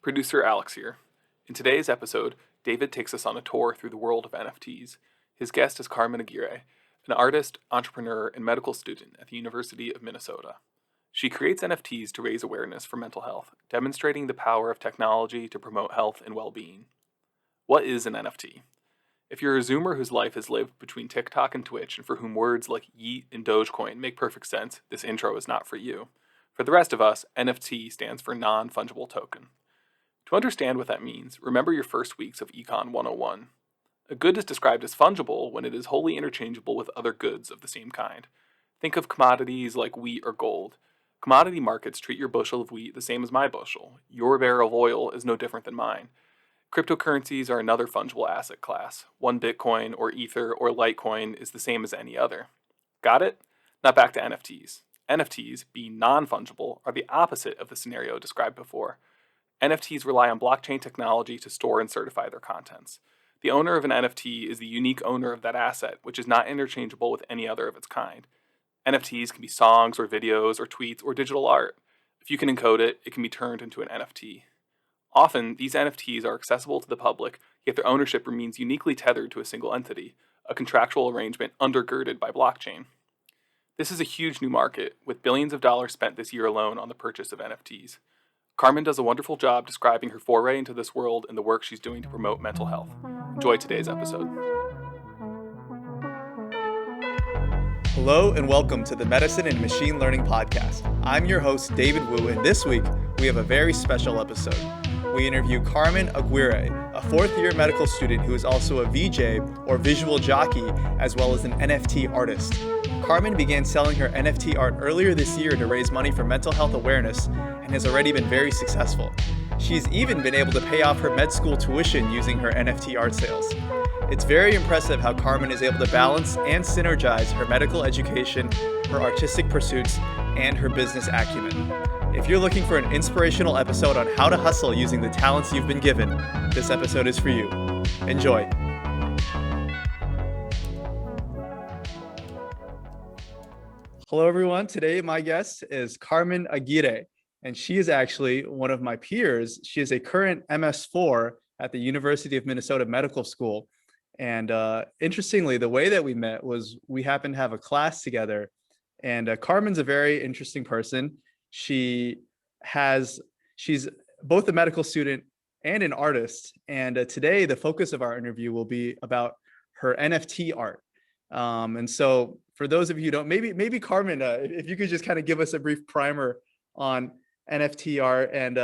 Producer Alex here. In today's episode, David takes us on a tour through the world of NFTs. His guest is Carmen Aguirre, an artist, entrepreneur, and medical student at the University of Minnesota. She creates NFTs to raise awareness for mental health, demonstrating the power of technology to promote health and well-being. What is an NFT? If you're a Zoomer whose life has lived between TikTok and Twitch and for whom words like Yeet and Dogecoin make perfect sense, this intro is not for you. For the rest of us, NFT stands for non-fungible token. To understand what that means, remember your first weeks of Econ 101. A good is described as fungible when it is wholly interchangeable with other goods of the same kind. Think of commodities like wheat or gold. Commodity markets treat your bushel of wheat the same as my bushel. Your barrel of oil is no different than mine. Cryptocurrencies are another fungible asset class. One Bitcoin or Ether or Litecoin is the same as any other. Got it? Now back to NFTs. NFTs, being non-fungible, are the opposite of the scenario described before. NFTs rely on blockchain technology to store and certify their contents. The owner of an NFT is the unique owner of that asset, which is not interchangeable with any other of its kind. NFTs can be songs or videos or tweets or digital art. If you can encode it, it can be turned into an NFT. Often, these NFTs are accessible to the public, yet their ownership remains uniquely tethered to a single entity, a contractual arrangement undergirded by blockchain. This is a huge new market, with billions of dollars spent this year alone on the purchase of NFTs. Carmen does a wonderful job describing her foray into this world and the work she's doing to promote mental health. Enjoy today's episode. Hello and welcome to the Medicine and Machine Learning Podcast. I'm your host, David Wu, and this week we have a very special episode. We interview Carmen Aguirre, a fourth-year medical student who is also a VJ or visual jockey, as well as an NFT artist. Carmen began selling her NFT art earlier this year to raise money for mental health awareness and has already been very successful. She's even been able to pay off her med school tuition using her NFT art sales. It's very impressive how Carmen is able to balance and synergize her medical education, her artistic pursuits, and her business acumen. If you're looking for an inspirational episode on how to hustle using the talents you've been given, this episode is for you. Enjoy. Hello, everyone. Today, my guest is Carmen Aguirre, and she is actually one of my peers. She is a current MS4 at the University of Minnesota Medical School. And interestingly, the way that we met was we happened to have a class together. And Carmen's a very interesting person. She's both a medical student and an artist. And today, the focus of our interview will be about her NFT art. And so for those of you who don't, maybe Carmen, if you could just kind of give us a brief primer on NFT art and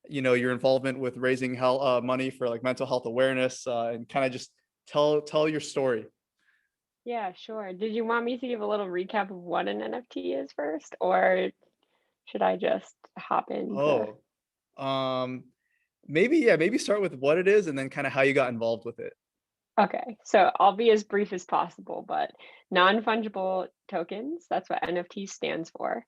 your involvement with raising money for like mental health awareness, and kind of just tell your story. Yeah, sure. Did you want me to give a little recap of what an NFT is first, or should I just hop into? Maybe start with what it is and then kind of how you got involved with it. Okay, so I'll be as brief as possible, but non-fungible tokens, that's what NFT stands for.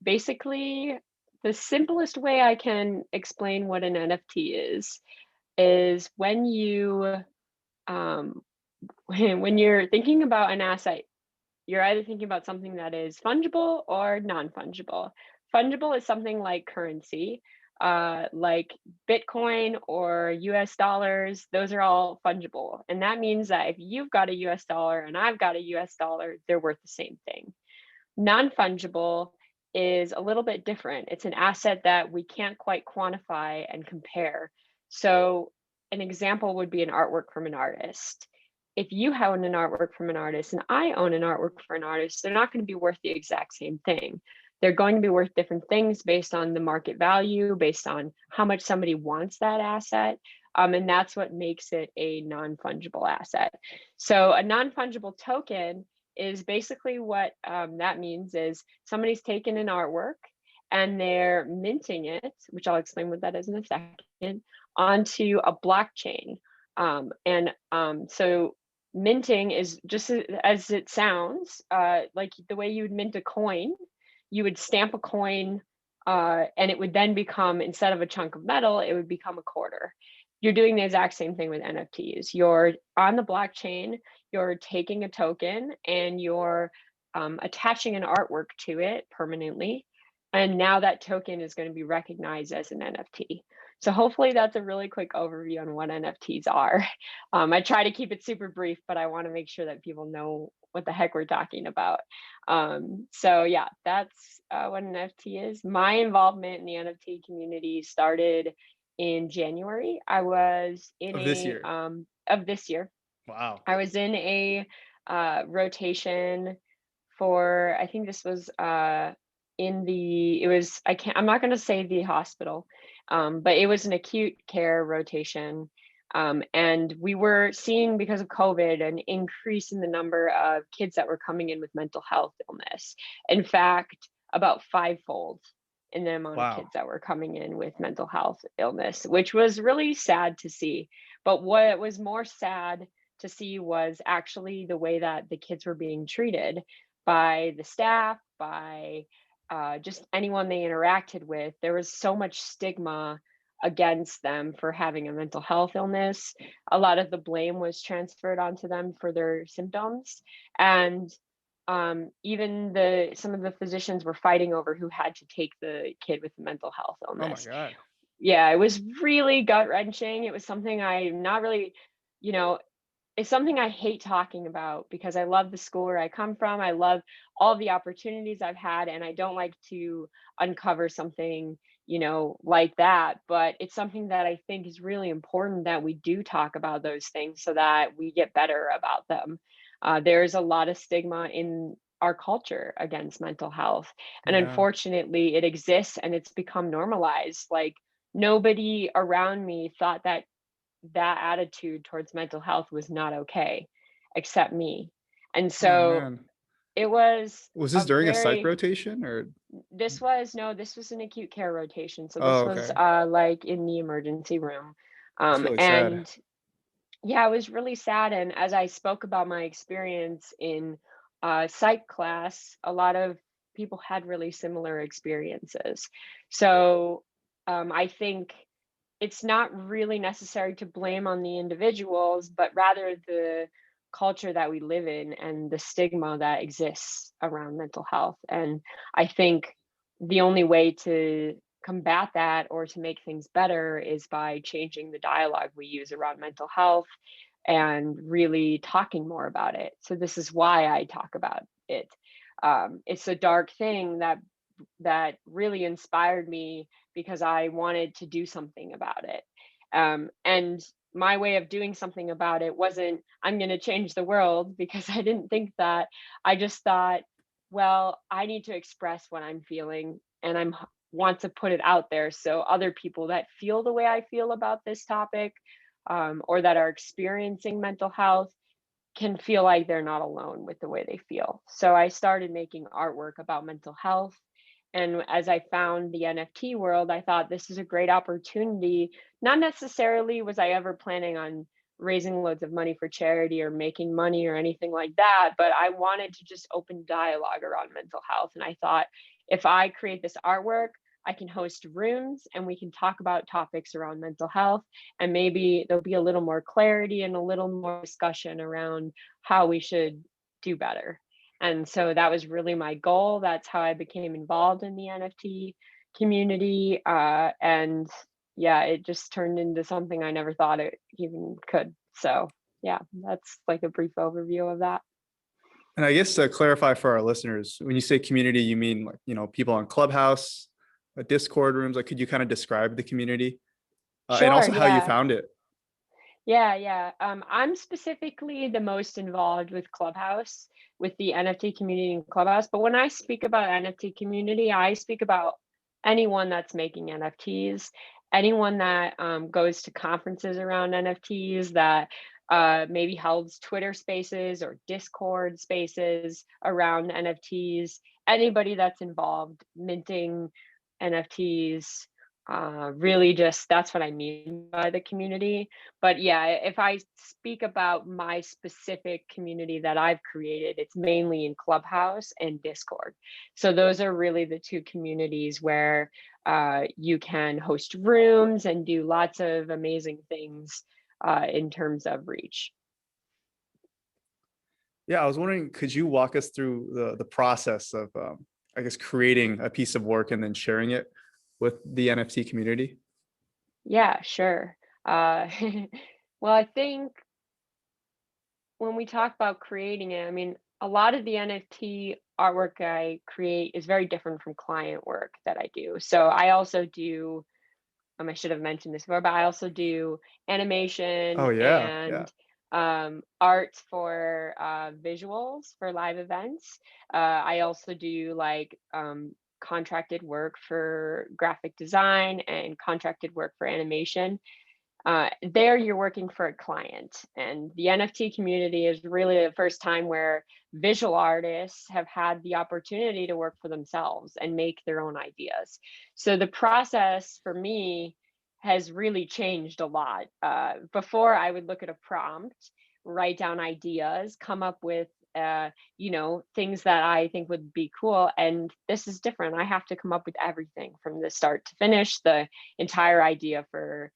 Basically, the simplest way I can explain what an NFT is when you when you're thinking about an asset, you're either thinking about something that is fungible or non-fungible. Fungible is something like currency, like Bitcoin or US dollars. Those are all fungible. And that means that if you've got a US dollar and I've got a US dollar, they're worth the same thing. Non-fungible is a little bit different. It's an asset that we can't quite quantify and compare. So an example would be an artwork from an artist. If you own an artwork from an artist and I own an artwork for an artist, they're not going to be worth the exact same thing. They're going to be worth different things based on the market value, based on how much somebody wants that asset. And that's what makes it a non-fungible asset. So a non-fungible token is basically what that means is somebody's taken an artwork and they're minting it, which I'll explain what that is in a second, onto a blockchain. So minting is just as it sounds, like the way you would mint a coin. You would stamp a coin and it would then become, instead of a chunk of metal, it would become a quarter. You're doing the exact same thing with NFTs. You're on the blockchain, you're taking a token and you're attaching an artwork to it permanently. And now that token is going to be recognized as an NFT. So hopefully that's a really quick overview on what NFTs are. I try to keep it super brief, but I want to make sure that people know what the heck we're talking about. So yeah, that's what an NFT is. My involvement in the NFT community started in January. I was in Of this a year? of this year. Wow. I was in a rotation for, I think this was in the, it was, I'm not going to say the hospital, but it was an acute care rotation. And we were seeing, because of COVID, an increase in the number of kids that were coming in with mental health illness. In fact, about fivefold in the amount of Wow. kids that were coming in with mental health illness, which was really sad to see. But what was more sad to see was actually the way that the kids were being treated by the staff, by just anyone they interacted with. There was so much stigma against them for having a mental health illness. A lot of the blame was transferred onto them for their symptoms. And even some of the physicians were fighting over who had to take the kid with the mental health Oh my illness. God. Yeah, it was really gut wrenching. It was something I'm not really, you know, it's something I hate talking about because I love the school where I come from. I love all the opportunities I've had, and I don't like to uncover something, like that. But it's something that I think is really important that we do talk about those things so that we get better about them. There's a lot of stigma in our culture against mental health. And Yeah. unfortunately, it exists and it's become normalized. Like, nobody around me thought that attitude towards mental health was not okay, except me. And Oh so man. it was Was this a during a psych very, rotation or? this was, no, this was an acute care rotation. So Oh, this was okay. like in the emergency room. It's really sad. And yeah, it was really sad. And as I spoke about my experience in psych class, a lot of people had really similar experiences. So I think it's not really necessary to blame on the individuals, but rather the culture that we live in and the stigma that exists around mental health. And I think the only way to combat that or to make things better is by changing the dialogue we use around mental health and really talking more about it. So this is why I talk about it. It's a dark thing that really inspired me because I wanted to do something about it. And my way of doing something about it wasn't, I'm going to change the world, because I didn't think that. I just thought, well, I need to express what I'm feeling, and want to put it out there so other people that feel the way I feel about this topic, or that are experiencing mental health, can feel like they're not alone with the way they feel. So I started making artwork about mental health. And as I found the NFT world, I thought this is a great opportunity. Not necessarily was I ever planning on raising loads of money for charity or making money or anything like that, but I wanted to just open dialogue around mental health. And I thought, if I create this artwork, I can host rooms and we can talk about topics around mental health, and maybe there'll be a little more clarity and a little more discussion around how we should do better. And so that was really my goal. That's how I became involved in the NFT community. And yeah, it just turned into something I never thought it even could. So yeah, that's like a brief overview of that. And I guess to clarify for our listeners, when you say community, you mean like, people on Clubhouse, Discord rooms. Like, could you kind of describe the community and Sure, also how you yeah. found it? Yeah. I'm specifically the most involved with Clubhouse, with the NFT community in Clubhouse. But when I speak about NFT community, I speak about anyone that's making NFTs, anyone that goes to conferences around NFTs, that maybe holds Twitter spaces or Discord spaces around NFTs, anybody that's involved minting NFTs. Really, just that's what I mean by the community. But yeah, if I speak about my specific community that I've created, it's mainly in Clubhouse and Discord. So those are really the two communities where you can host rooms and do lots of amazing things in terms of reach. Yeah, I was wondering, could you walk us through the process of I guess, creating a piece of work and then sharing it with the NFT community? Yeah, sure. Uh, well, I think when we talk about creating it, I mean, a lot of the NFT artwork I create is very different from client work that I do. So I also do, I should have mentioned this before, but I also do animation Oh yeah, yeah. and art for visuals for live events. I also do like contracted work for graphic design and contracted work for animation. There you're working for a client, and the NFT community is really the first time where visual artists have had the opportunity to work for themselves and make their own ideas. So the process for me has really changed a lot. Before I would look at a prompt, write down ideas, come up with things that I think would be cool. And this is different. I have to come up with everything from the start to finish, the entire idea for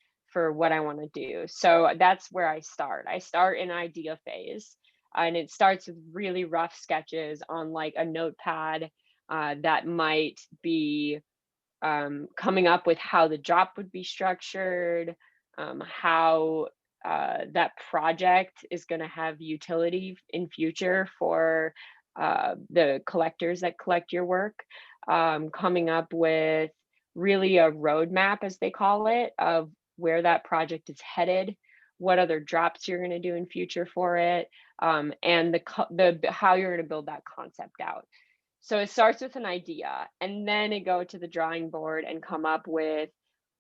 what I want to do. So that's where I start. I start in idea phase, and it starts with really rough sketches on like a notepad that might be coming up with how the drop would be structured, how that project is going to have utility in future for the collectors that collect your work, coming up with really a roadmap, as they call it, of where that project is headed, what other drops you're going to do in future for it, and the how you're going to build that concept out. So it starts with an idea, and then it go to the drawing board and come up with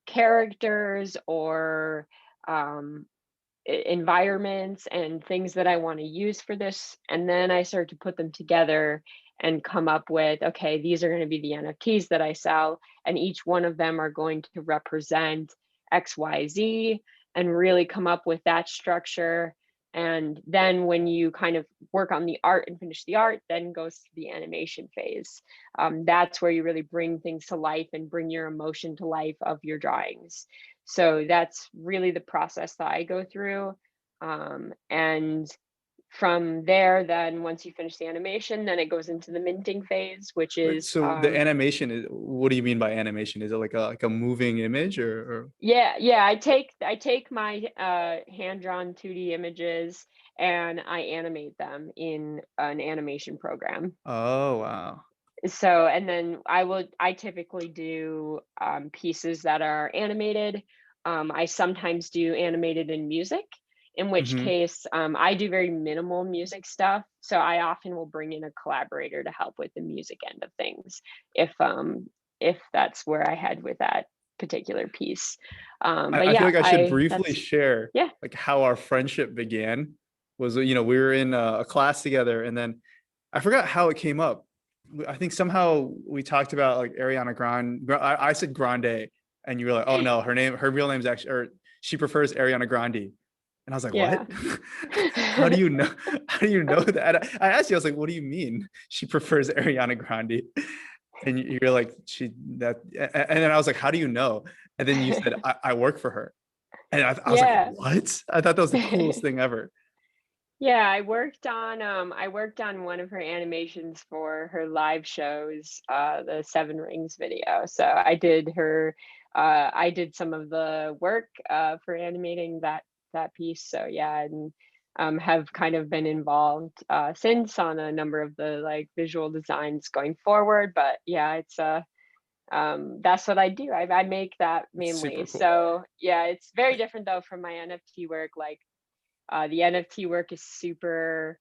characters or um, environments and things that I want to use for this. And then I start to put them together and come up with, okay, these are going to be the NFTs that I sell, and each one of them are going to represent XYZ, and really come up with that structure. And then when you kind of work on the art and finish the art, then goes to the animation phase. That's where you really bring things to life and bring your emotion to life of your drawings. So that's really the process that I go through. And from there, then once you finish the animation, then it goes into the minting phase, which Wait, is so the animation is, what do you mean by animation? Is it like a moving image or? yeah. I take my hand drawn 2D images and I animate them in an animation program. Oh wow. So, and then I typically do pieces that are animated. I sometimes do animated in music, in which Hmm. case I do very minimal music stuff. So I often will bring in a collaborator to help with the music end of things, if that's where I head with that particular piece. But I feel yeah, like I should I briefly that's share yeah. like how our friendship began. Was, we were in a class together, and then I forgot how it came up. I think somehow we talked about like Ariana Grande. I said Grande, and you were like, "Oh no, her real name's actually, or she prefers Ariana Grande." And I was like, "What? Yeah. How do you know? How do you know that?" I asked you, I was like, "What do you mean she prefers Ariana Grande?" And you're like, "She that," and then I was like, "How do you know?" And then you said, I work for her." And I was like, Yeah. "What?" I thought that was the coolest thing ever. Yeah, I worked on one of her animations for her live shows, the Seven Rings video. So I did some of the work for animating that piece. So yeah, and have kind of been involved since on a number of the like visual designs going forward. But yeah, it's that's what I do. I make that It's mainly. super cool. So yeah, it's very different though from my NFT work. Like the NFT work is super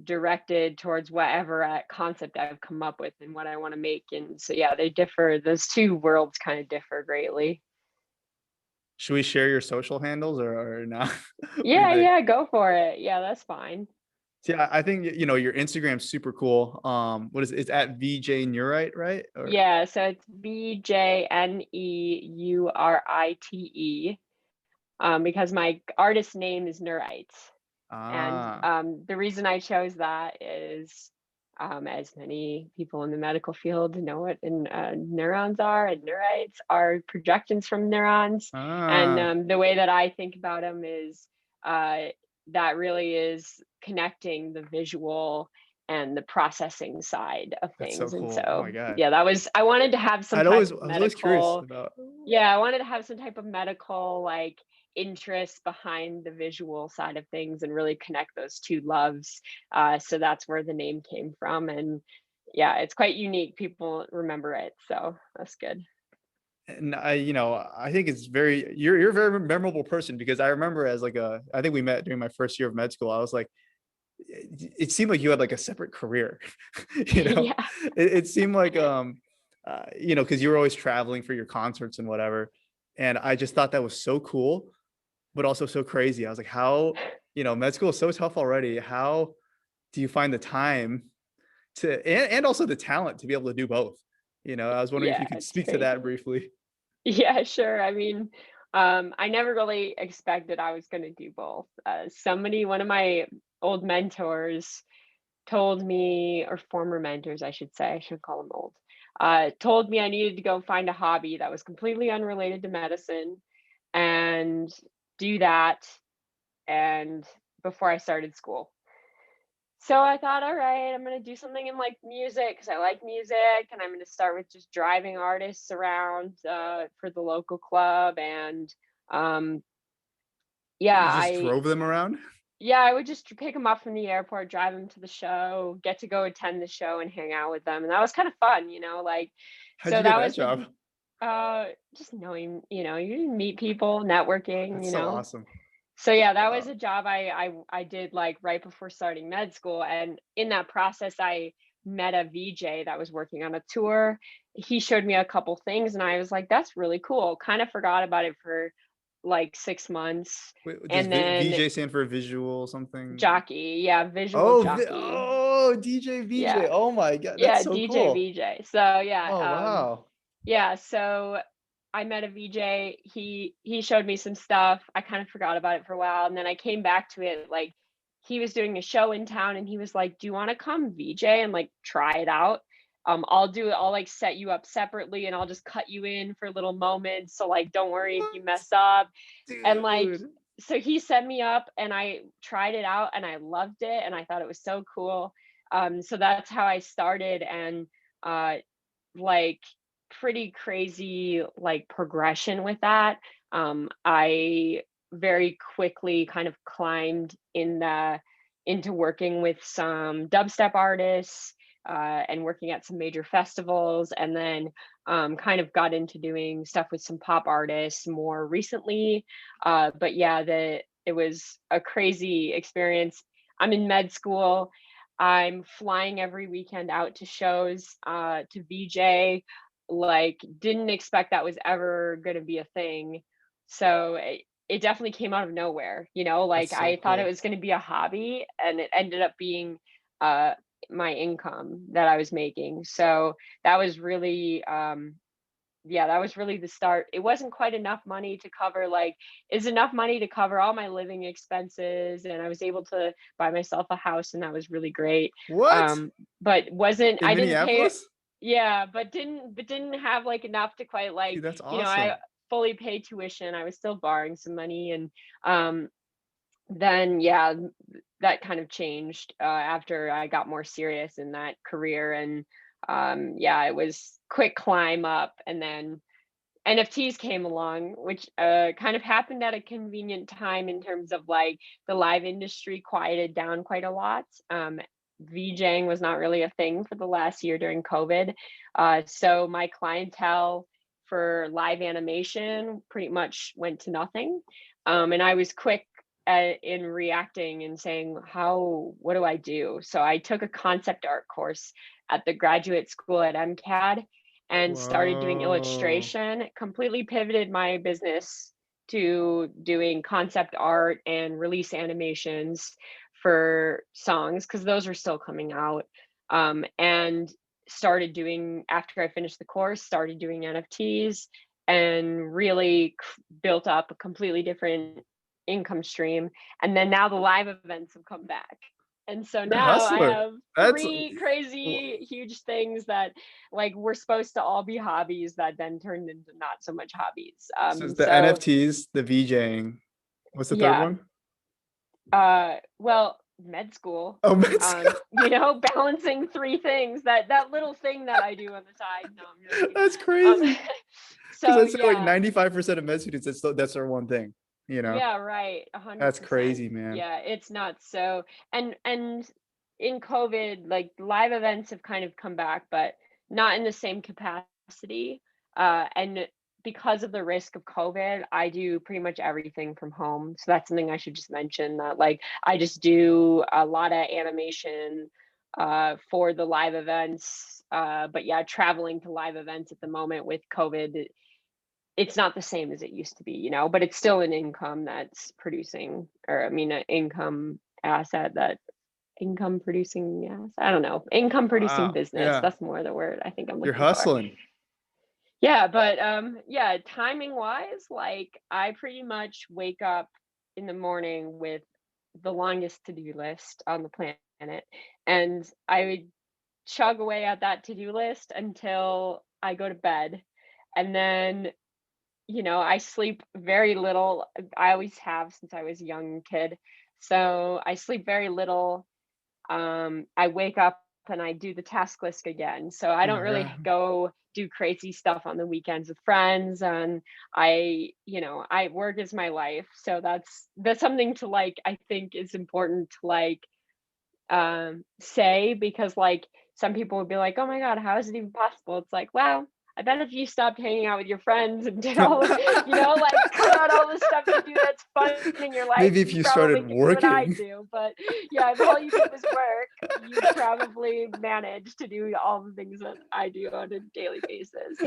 directed towards whatever concept I've come up with and what I want to make. And so, yeah, they differ. Those two worlds kind of differ greatly. Should we share your social handles or not? What do you Yeah, think? yeah, go for it. Yeah, that's fine. See, I think your Instagram's super cool. What is it? It's at VJ Neurite, right? Or Yeah, so it's BJNEURITE, because my artist name is Neurite. And ah, the reason I chose that is, as many people in the medical field know what neurons are, and neurites are projections from neurons. And ah. the way that I think about them is uh, that really is connecting the visual and the processing side of That's so things. And cool. Oh so, my God. yeah, I wanted to have some I type was of always curious medical, about. yeah, I wanted to have some type of medical like interest behind the visual side of things and really connect those two loves. So that's where the name came from. And yeah, it's quite unique. People remember it. So that's good. And I think it's you're a very memorable person, because I remember as like I think we met during my first year of med school. I was like, it seemed like you had like a separate career. Yeah. It seemed like because you were always traveling for your concerts and whatever. And I just thought that was so cool, but also so crazy. I was like, how, med school is so tough already. How do you find the time and also the talent to be able to do both? I was wondering if Yeah, you could it's speak to that crazy. briefly. Yeah, sure. I mean, I never really expected I was going to do both. One of my old mentors told me, or former mentors, I should say, I shouldn't call them old, told me I needed to go find a hobby that was completely unrelated to medicine and do that and before I started school. So I thought, all right, I'm gonna do something in like music because I like music, and I'm gonna start with just driving artists around for the local club, and um, yeah, You just drove them around? I would just pick them up from the airport, drive them to the show, get to go attend the show, and hang out with them, and that was kind of fun, like. How'd So you get that that was job? just knowing, you meet people, networking, That's so awesome. So yeah, that was Wow. a job I did like right before starting med school, and in that process, I met a VJ that was working on a tour. He showed me a couple things, and I was like, "That's really cool." Kind of forgot about it for like 6 months, Wait, does and then VJ stand for visual something? jockey, yeah, visual Oh, jockey, DJ VJ. yeah, Oh my God, that's yeah, so DJ cool. VJ. So Oh yeah, wow. yeah, so I met a VJ. He showed me some stuff. I kind of forgot about it for a while, and then I came back to it. Like he was doing a show in town, and he was like, "Do you want to come VJ and like try it out? I'll like set you up separately, and I'll just cut you in for little moments. So like, don't worry if What? you mess up." And like, Dude. so he set me up, and I tried it out, and I loved it, and I thought it was so cool. So that's how I started, and uh, like pretty crazy like progression with that. I very quickly kind of climbed into working with some dubstep artists and working at some major festivals, and then kind of got into doing stuff with some pop artists more recently. But yeah, it was a crazy experience. I'm in med school. I'm flying every weekend out to shows to VJ. Like, didn't expect that was ever going to be a thing. So it definitely came out of nowhere. Like That's so I thought it cool. was going to be a hobby, and it ended up being uh, my income that I was making. So that was really yeah, that was really the start. It wasn't quite enough money to cover is enough money to cover all my living expenses, and I was able to buy myself a house, and that was really great. What? But wasn't In I didn't pay Minneapolis? yeah, but didn't have like enough to quite Dude, that's I awesome. fully paid tuition. I was still borrowing some money, and um then yeah, that kind of changed after I got more serious in that career, and yeah, it was quick climb up, and then NFTs came along, which kind of happened at a convenient time in terms of like the live industry quieted down quite a lot. VJing was not really a thing for the last year during COVID. So my clientele for live animation pretty much went to nothing. And I was quick in reacting and saying, what do I do? So I took a concept art course at the graduate school at MCAD and started doing Whoa. illustration, completely pivoted my business to doing concept art and release animations for songs because those are still coming out. And started doing, after I finished the course, started doing NFTs and really built up a completely different income stream. And then now the live events have come back. And so You're a now I hustler. have That's three crazy, huge things that like were supposed to all be hobbies that then turned into not so much hobbies. so it's the So NFTs, the VJing. What's the third yeah, one? well, med school. Oh, that's Balancing three things, that little thing that I do on the side. No, I'm joking. that's Um, crazy. Because so I'd say like yeah, 95% of med students, that's their one thing. yeah, right, That's 100%. crazy, man. Yeah, it's nuts. So, and in COVID, like live events have kind of come back, but not in the same capacity. And because of the risk of COVID, I do pretty much everything from home. So that's something I should just mention, that like I just do a lot of animation for the live events. But yeah, traveling to live events at the moment with COVID, it's not the same as it used to be, but it's still an income that's producing, or I mean, an income asset, that income producing, yes, I don't know, income producing Wow. business. Yeah. That's more the word I think I'm You're looking for. hustling. Yeah, but yeah, timing wise, like I pretty much wake up in the morning with the longest to-do list on the planet, and I would chug away at that to-do list until I go to bed. And then I sleep very little. I always have since I was a young kid. So I sleep very little. I wake up and I do the task list again. So I don't really Yeah. go do crazy stuff on the weekends with friends. And I work is my life. So that's something to like, I think is important to like say, because like some people would be like, oh my god, how is it even possible? It's like, wow, I bet if you stopped hanging out with your friends and did all of, like cut out all the stuff you do that's fun in your life, Maybe if you you probably started could do what I working. do. But yeah, if all you did was work, you'd probably manage to do all the things that I do on a daily basis.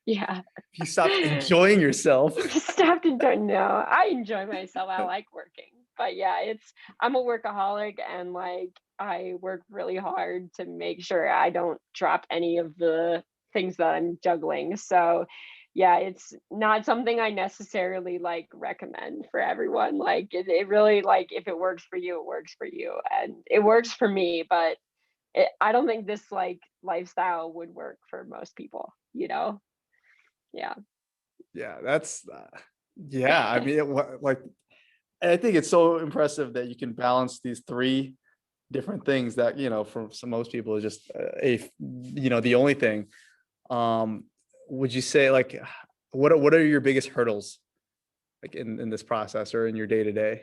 Yeah. If you stopped enjoying yourself. Stopped and done. No, I enjoy myself. I like working. But yeah, I'm a workaholic, and like I work really hard to make sure I don't drop any of the things that I'm juggling. So yeah, it's not something I necessarily like recommend for everyone. Like it really, like if it works for you, it works for you. And it works for me, but I don't think this like lifestyle would work for most people. Yeah. Yeah, that's yeah. I mean, like I think it's so impressive that you can balance these three different things that for some most people is just the only thing. Um, would you say like what are your biggest hurdles like in this process or in your day to day?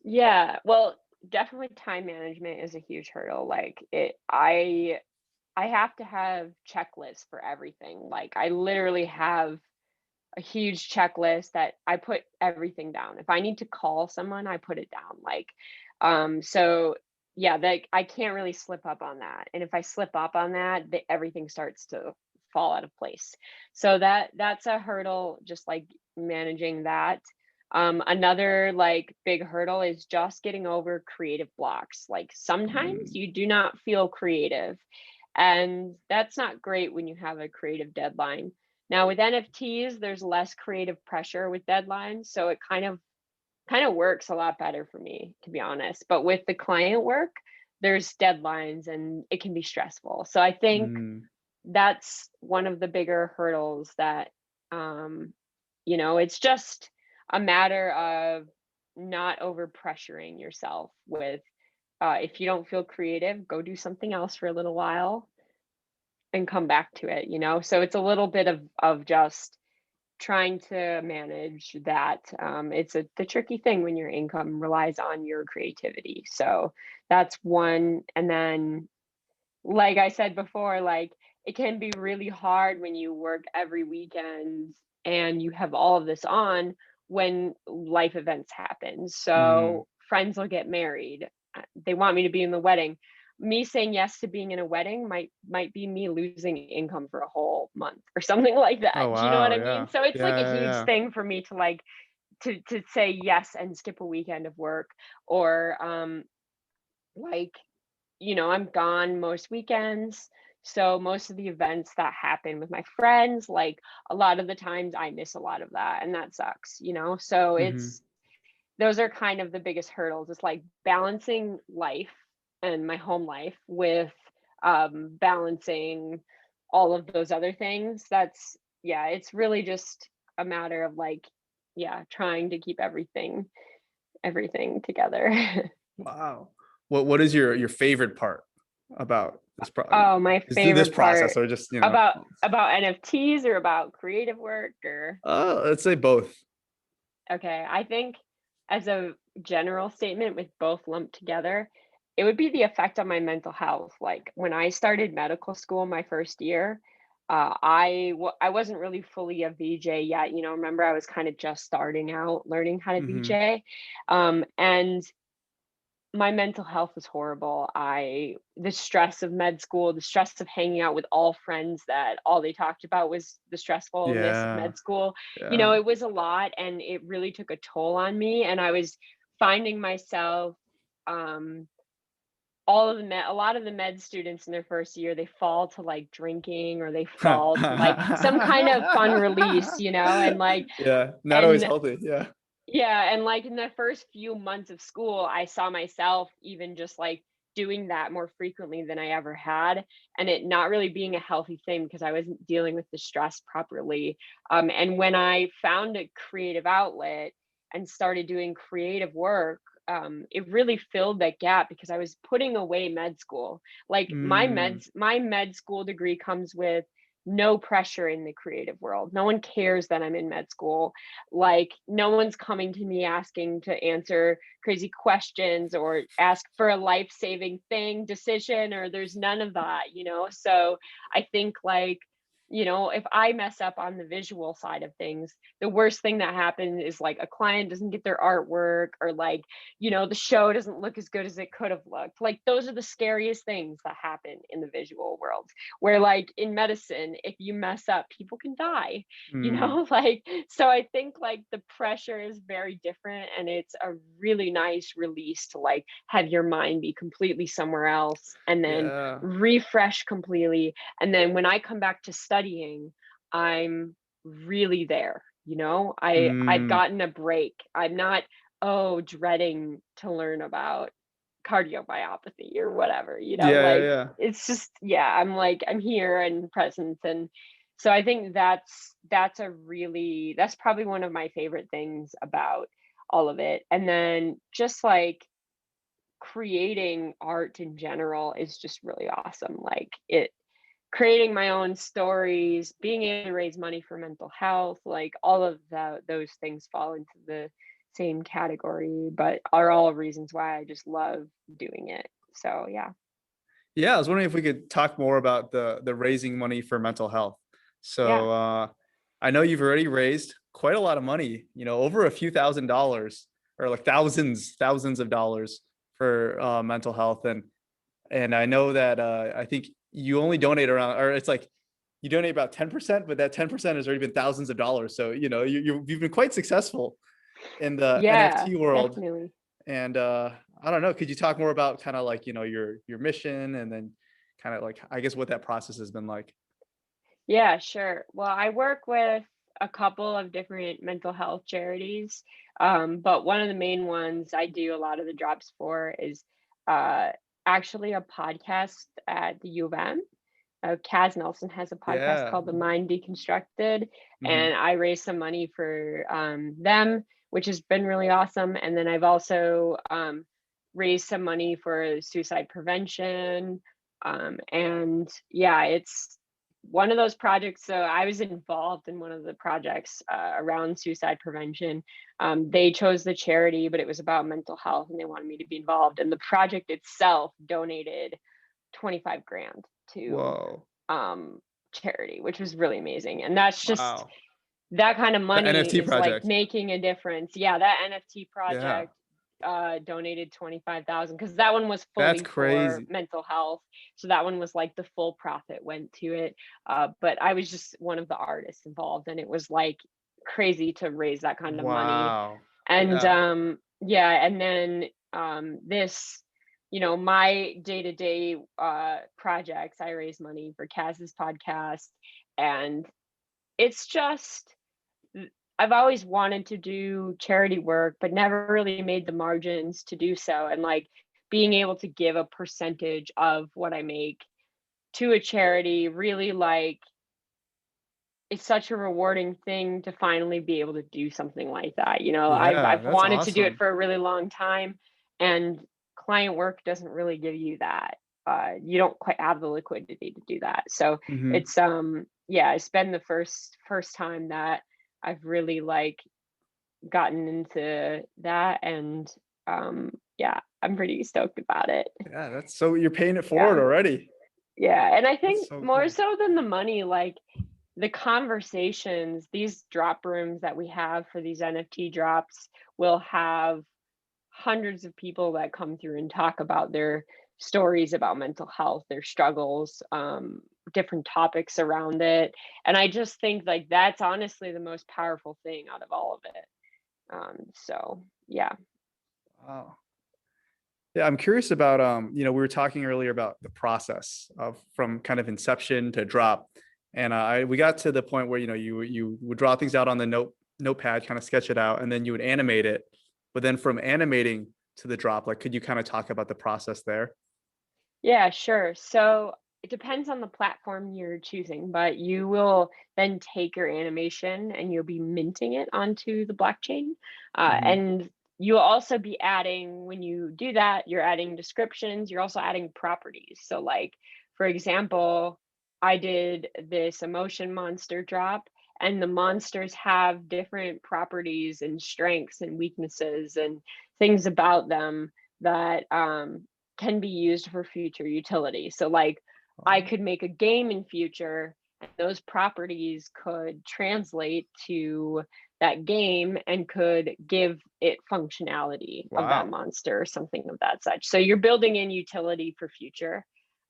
Yeah, well, definitely time management is a huge hurdle. Like I have to have checklists for everything. Like I literally have a huge checklist that I put everything down. If I need to call someone, I put it down. Like so yeah, that I can't really slip up on that. And if I slip up on that, everything starts to fall out of place. So that's a hurdle, just like managing that. Another like big hurdle is just getting over creative blocks. Like sometimes Mm, you do not feel creative, and that's not great when you have a creative deadline. Now with NFTs, there's less creative pressure with deadlines, so it kind of works a lot better for me, to be honest. But with the client work, there's deadlines and it can be stressful. So I think mm, that's one of the bigger hurdles that um it's just a matter of not over pressuring yourself with if you don't feel creative, go do something else for a little while and come back to it. So it's a little bit of just trying to manage that. It's the tricky thing when your income relies on your creativity. So that's one. And then like I said before, like it can be really hard when you work every weekend and you have all of this on when life events happen. mm. So friends will get married. They want me to be in the wedding. Me saying yes to being in a wedding might be me losing income for a whole month or something like Oh that. Do you know what wow, I mean? yeah, So it's like a yeah, yeah, huge yeah. thing for me to like to say yes and skip a weekend of work, or like I'm gone most weekends. So most of the events that happen with my friends, like a lot of the times I miss a lot of that, and that sucks. So Hmm. it's those are kind of the biggest hurdles. It's like balancing life and my home life with balancing all of those other things. That's yeah, it's really just a matter of like, yeah, trying to keep everything together. Wow. What is your favorite part about Oh, my this favorite process, part or just, about NFTs or about creative work or let's say both. okay, I think as a general statement with both lumped together, it would be the effect on my mental health. Like when I started medical school my first year, I wasn't really fully a VJ yet. Remember I was kind of just starting out learning how to Hmm. VJ, and my mental health was horrible. The stress of med school, the stress of hanging out with all friends that all they talked about was the stressfulness of Yeah. med school. Yeah. It was a lot and it really took a toll on me. And I was finding myself, um, a lot of the med students in their first year, they fall to like drinking or they fall to like some kind of fun release, and like, Yeah, not always and healthy. Yeah. yeah, and like in the first few months of school, I saw myself even just like doing that more frequently than I ever had, and it not really being a healthy thing because I wasn't dealing with the stress properly. And when I found a creative outlet and started doing creative work, it really filled that gap because I was putting away med school. Like Mm, my med school degree comes with no pressure in the creative world. No one cares that I'm in med school. Like no one's coming to me asking to answer crazy questions or ask for a life-saving decision, or there's none of that. So I think like, if I mess up on the visual side of things, the worst thing that happens is like a client doesn't get their artwork or like, the show doesn't look as good as it could have looked. Like those are the scariest things that happen in the visual world. Where like in medicine, if you mess up, people can die, mm, like so I think like the pressure is very different and it's a really nice release to like have your mind be completely somewhere else and then yeah. refresh completely, and then when I come back to studying, I'm really there. I've Mm, gotten a break. I'm not, oh, dreading to learn about cardiomyopathy or whatever, yeah, yeah, like yeah. it's just, yeah, I'm like, I'm here and present. And so I think that's probably one of my favorite things about all of it. And then just like creating art in general is just really awesome. Like it creating my own stories, being able to raise money for mental health, like all of those things fall into the same category, but are all reasons why I just love doing it. So yeah. Yeah, I was wondering if we could talk more about the raising money for mental health. Yeah. So I know you've already raised quite a lot of money, over a few $1,000s, or like thousands of dollars for mental health. And I know that I think you only donate around, or it's like you donate about 10%, but that 10% has already been thousands of dollars. So, you've been quite successful in the Yeah, NFT world. definitely. And I don't know, could you talk more about kind of like, your mission, and then kind of like, I guess, what that process has been like? Yeah, sure. Well, I work with a couple of different mental health charities, but one of the main ones I do a lot of the drops for is uh, actually a podcast at the U of M. Kaz Nelson has a podcast Yeah. called The Mind Deconstructed, Hmm. and I raised some money for them, which has been really awesome. And then I've also raised some money for suicide prevention. And yeah, it's one of those projects. So I was involved in one of the projects around suicide prevention. They chose the charity, but it was about mental health and they wanted me to be involved. And the project itself donated 25 grand to Whoa. um charity, which was really amazing. And that's just Wow. that kind of The money NFT is like project. making a difference. Yeah, that NFT Yeah. project donated 25,000 because that one was That's fully for crazy. mental health. So that one was like the full profit went to it. But I was just one of the artists involved and it was like crazy to raise that kind of money. Wow. And Yeah. yeah, and then this, my day-to-day projects, I raise money for Kaz's podcast, and it's just I've always wanted to do charity work, but never really made the margins to do so. And like being able to give a percentage of what I make to a charity really like it's such a rewarding thing to finally be able to do something like that. I've Yeah, I've that's wanted to do it awesome. for a really long time, and client work doesn't really give you that. You don't quite have the liquidity to do that. So Hmm. it's yeah, it's been the first time that I've really like gotten into that, and yeah, I'm pretty stoked about it. Yeah, that's so you're paying it forward Yeah. already. Yeah, and I That's think so more cool. so than the money, like the conversations, these drop rooms that we have for these NFT drops will have hundreds of people that come through and talk about their stories about mental health, their struggles, different topics around it. And I just think like that's honestly the most powerful thing out of all of it. So yeah. Wow. Yeah, I'm curious about we were talking earlier about the process of from kind of inception to drop. And we got to the point where you would draw things out on the notepad, kind of sketch it out, and then you would animate it. But then from animating to the drop, like could you kind of talk about the process there? Yeah, sure. So it depends on the platform you're choosing, but you will then take your animation and you'll be minting it onto the blockchain. Hmm. And you'll also be adding, when you do that, you're adding descriptions, you're also adding properties. So, like, for example, I did this emotion monster drop, and the monsters have different properties and strengths and weaknesses and things about them that can be used for future utility. So like I Oh, could make a game in future and those properties could translate to that game and could give it functionality of that wow. monster or something of that such. So you're building in utility for future.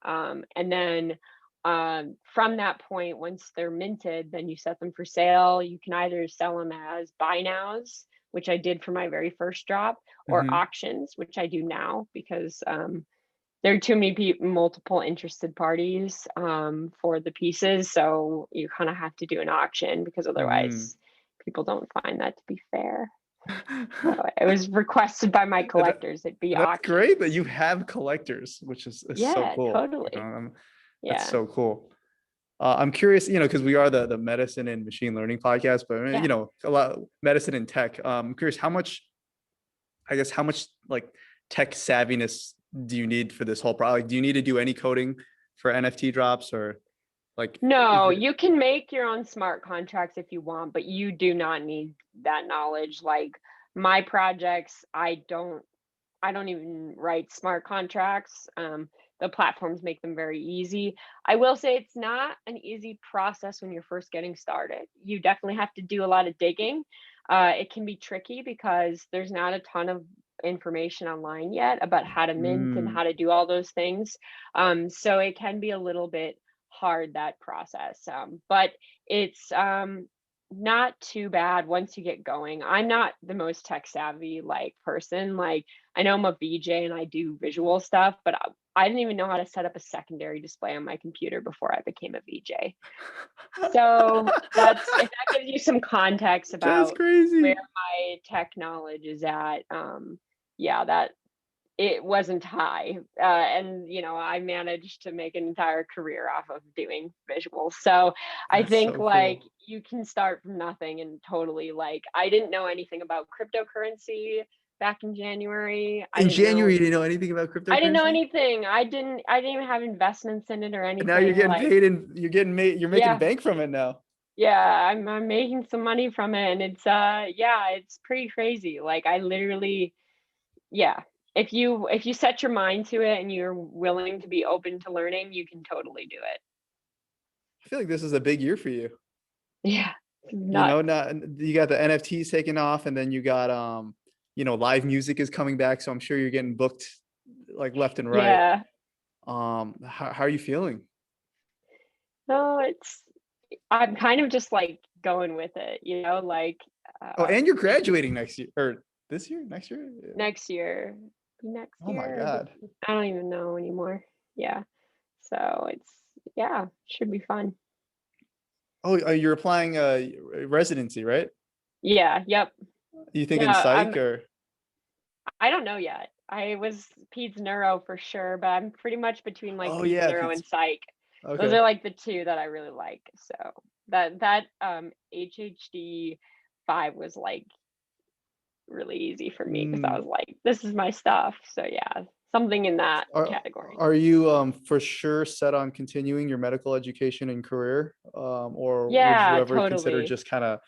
And then from that point, once they're minted, then you set them for sale. You can either sell them as buy nows, which I did for my very first drop, or Hmm. auctions, which I do now because there are too many multiple interested parties for the pieces. So you kind of have to do an auction because Hmm. otherwise people don't find that to be fair. So it was requested by my That, collectors, it be that's great that auctions. you have collectors, which is so Yeah, cool. totally. That's Yeah. so cool. I'm curious, because we are the medicine and machine learning podcast, but Yeah. a lot medicine and tech. I'm curious how much like tech savviness do you need for this whole product? Like, do you need to do any coding for NFT drops or like is No, it? you can make your own smart contracts if you want, but you do not need that knowledge. Like my projects, I don't even write smart contracts. The platforms make them very easy. I will say it's not an easy process when you're first getting started. You definitely have to do a lot of digging. It can be tricky because there's not a ton of information online yet about how to mint and Mm, how to do all those things. So it can be a little bit hard, that process. But it's not too bad once you get going. I'm not the most tech savvy like person. Like I know I'm a VJ and I do visual stuff, but I didn't even know how to set up a secondary display on my computer before I became a VJ. So that's, if that gives you some context that's about where crazy. my tech knowledge is at. Yeah, that it wasn't high. And I managed to make an entire career off of doing visuals. So I That's think so like cool. you can start from nothing and totally like I didn't know anything about cryptocurrency back in January. In January, you didn't know anything about I didn't know cryptocurrency, anything. I didn't even have investments in it or and now you're anything. getting Like, paid and you're making yeah, bank from it now. yeah, I'm making some money from it, and it's yeah, it's pretty crazy. Like I literally, yeah, if you set your mind to it and you're willing to be open to learning, you can totally do it. I feel like this is a big year for you. Yeah, it's nuts. Not you got the NFTs taking off, and then you got live music is coming back, so I'm sure you're getting booked like left and right. Yeah. How are you feeling? No, I'm kind of just like going with it, like Oh, and you're it, graduating next year or this year, next year? Yeah. next year, next Oh my year, or God. I don't even know anymore. Yeah. So it's, yeah, should be fun. Oh, you're applying residency, right? Yeah, yep. You thinking Yeah, psych or? I don't know yet. I was peds neuro for sure, but I'm pretty much between like Oh peds yeah, neuro and psych. Those okay. are like the two that I really like. So that HHD 5 was like really easy for me because I Mm, was like, this is my stuff. So yeah. something in that Are category. are you for sure set on continuing your medical education and career? Or would you Yeah, ever consider totally. just kind of,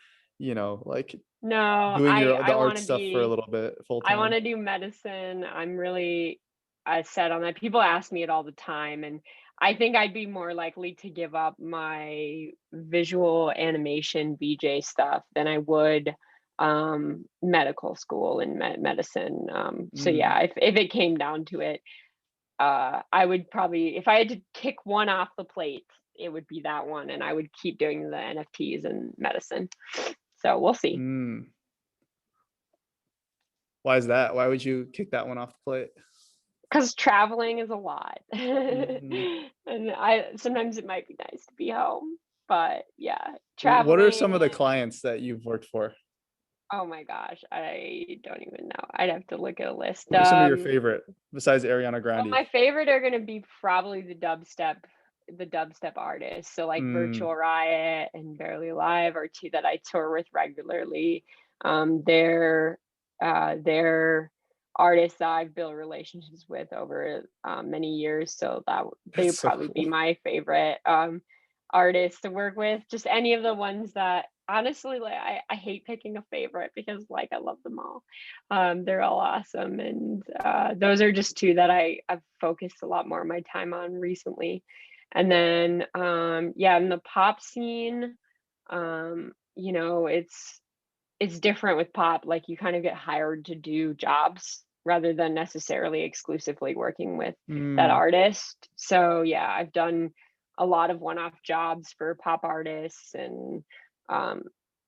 like No, doing the I art want to stuff for a be little bit full I want time? to do medicine. I'm really set on that. People ask me it all the time, and I think I'd be more likely to give up my visual animation VJ stuff than I would medical school and medicine. So Mm, yeah, if it came down to it, I would probably, if I had to kick one off the plate, it would be that one, and I would keep doing the NFTs and medicine. So we'll see. mm. Why is that? Why would you kick that one off the plate? Because traveling is a lot. Mhm. And I sometimes it might be nice to be home, but yeah, What are some traveling, of the clients that you've worked for? oh my gosh, I don't even know. I'd have to look at a list. What are some of your favorite besides Ariana Well, Grande? my favorite are gonna be probably the dubstep artists. So like Mm, Virtual Riot and Barely Alive are two that I tour with regularly. They're artists that I've built relationships with over many years. So they that's would so probably be cool. my favorite artists to work with. Just any of the ones that honestly, like I hate picking a favorite because like I love them all. They're all awesome, and those are just two that I've focused a lot more of my time on recently. And then yeah, in the pop scene, it's different with pop. Like you kind of get hired to do jobs rather than necessarily exclusively working with that Mm, artist. So yeah, I've done a lot of one-off jobs for pop artists, and um,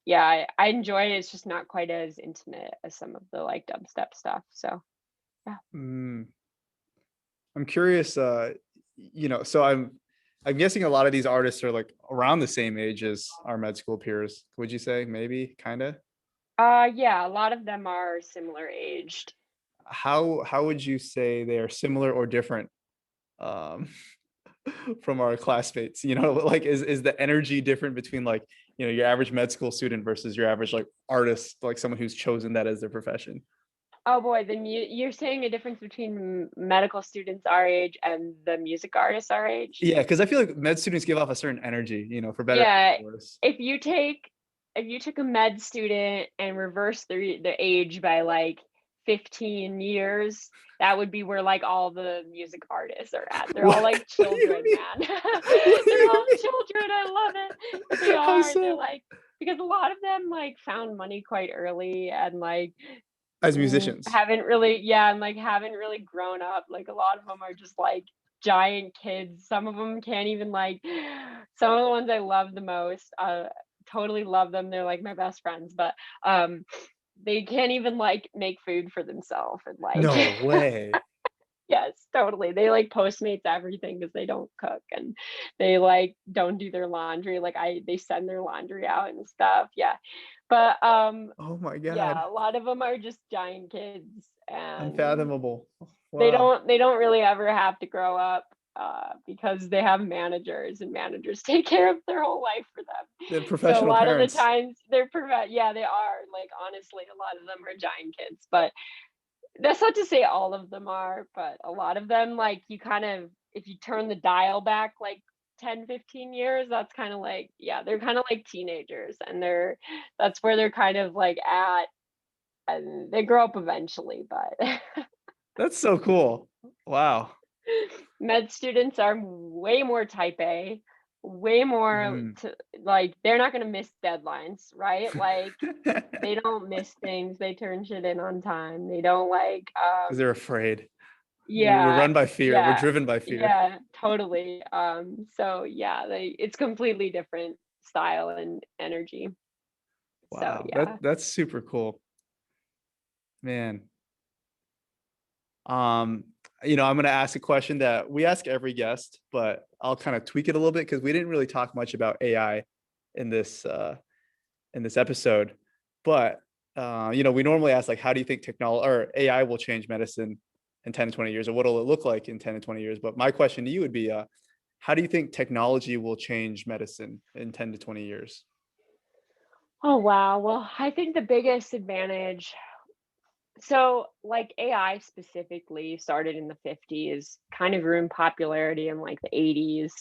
yeah, I enjoy it. It's just not quite as intimate as some of the like dubstep stuff. So yeah. mm. I'm curious, so I'm guessing a lot of these artists are like around the same age as our med school peers. Would you say maybe kind of? Yeah, a lot of them are similar aged. How would you say they are similar or different um from our classmates? Like is the energy different between like, your average med school student versus your average like artist, like someone who's chosen that as their profession? Oh boy, then you're saying a difference between medical students our age and the music artists our age? Yeah, because I feel like med students give off a certain energy, for better Yeah, or worse. if you take if you took a med student and reverse the age by like 15 years, that would be where like all the music artists are at. They're all What, like what do you children, mean? man. What do They're you all mean? children. I love it. They How are. They're so? like because a lot of them like found money quite early and like As musicians. haven't really yeah, and like haven't really grown up. Like a lot of them are just like giant kids. Some of them can't even like some of the ones I love the most, totally love them. They're like my best friends, but they can't even like make food for themselves and like No way. yes, totally. They like Postmates everything because they don't cook and they like don't do their laundry. Like they send their laundry out and stuff. Yeah. But Oh my God. yeah, a lot of them are just giant kids, and Unfathomable. they Wow. don't really ever have to grow up because they have managers, and managers take care of their whole life for them. They're So a professional lot of the parents. times yeah, they are like honestly a lot of them are giant kids, but that's not to say all of them are, but a lot of them like you kind of if you turn the dial back like 10-15 years, that's kind of like yeah, they're kind of like teenagers, and that's where they're kind of like at, and they grow up eventually, but That's so cool. Wow. med students are way more type A, way more Mm. to like they're not going to miss deadlines, right? Like they don't miss things, they turn shit in on time. They don't like Because they're afraid. We're yeah, run by fear. We're yeah, driven by fear. yeah, totally. So yeah, it's completely different style and energy. So Wow. yeah. That's super cool, man. Um, I'm gonna ask a question that we ask every guest, but I'll kind of tweak it a little bit because we didn't really talk much about AI in this episode. But we normally ask like, how do you think technology or AI will change medicine in 10 to 20 years, or what will it look like in 10 to 20 years? But my question to you would be, how do you think technology will change medicine in 10 to 20 years? Oh wow. Well, I think the biggest advantage So, like, AI specifically started in the 50s, kind of grew in popularity in like the 80s.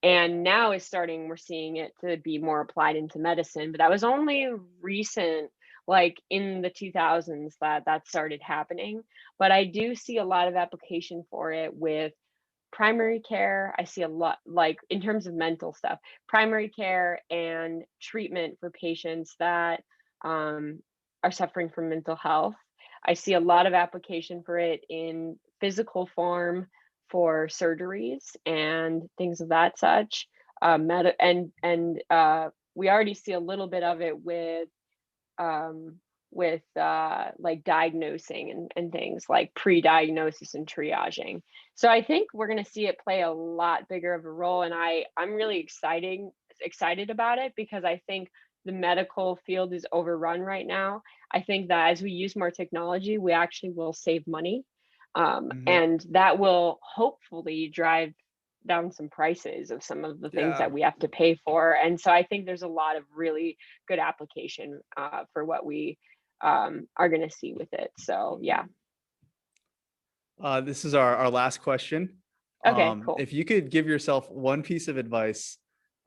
And now we're seeing it to be more applied into medicine, but that was only recent, like in the 2000s, that started happening. But I do see a lot of application for it with primary care. I see a lot, like in terms of mental stuff, primary care and treatment for patients that um, are suffering from mental health. I see a lot of application for it in physical form for surgeries and things of that such. We already see a little bit of it um, with like diagnosing and things like pre-diagnosis and triaging. So I think we're going to see it play a lot bigger of a role, and I'm really excited about it because I think the medical field is overrun right now. I think that as we use more technology, we actually will save money, Mhm. and that will hopefully drive down some prices of some of the things Yeah. that we have to pay for. And so I think there's a lot of really good application for what we are going to see with it. So yeah. This is our last question. Okay, cool. If you could give yourself one piece of advice,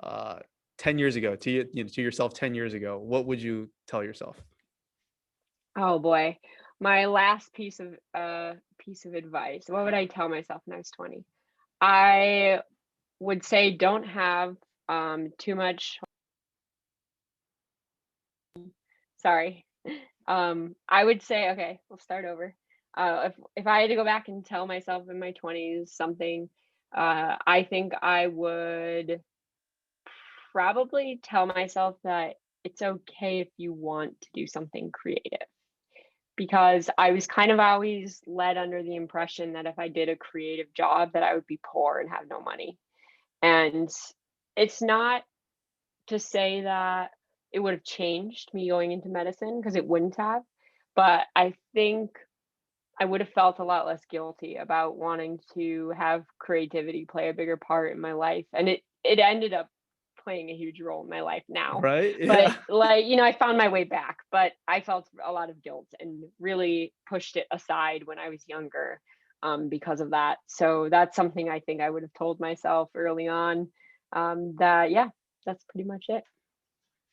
uh, 10 years ago to yourself 10 years ago, what would you tell yourself? Oh boy. My last piece of advice. What would I tell myself when I was 20? I would say don't have too much. Sorry. I would say, okay, we'll start over. If I had to go back and tell myself in my 20s something, I think I would probably tell myself that it's okay if you want to do something creative, because I was kind of always led under the impression that if I did a creative job that I would be poor and have no money. And it's not to say that it would have changed me going into medicine, because it wouldn't have, but I think I would have felt a lot less guilty about wanting to have creativity play a bigger part in my life, and it ended up playing a huge role in my life now. Right? But, Yeah. like, I found my way back, but I felt a lot of guilt and really pushed it aside when I was younger, because of that. So that's something I think I would have told myself early on, that yeah, that's pretty much it.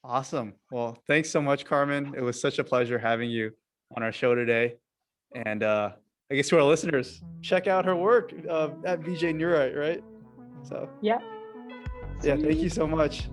Awesome. Well, thanks so much, Carmen. It was such a pleasure having you on our show today. And I guess to our listeners, check out her work at VJ Neurite, right? So Yeah, yeah, thank you sweet. so much.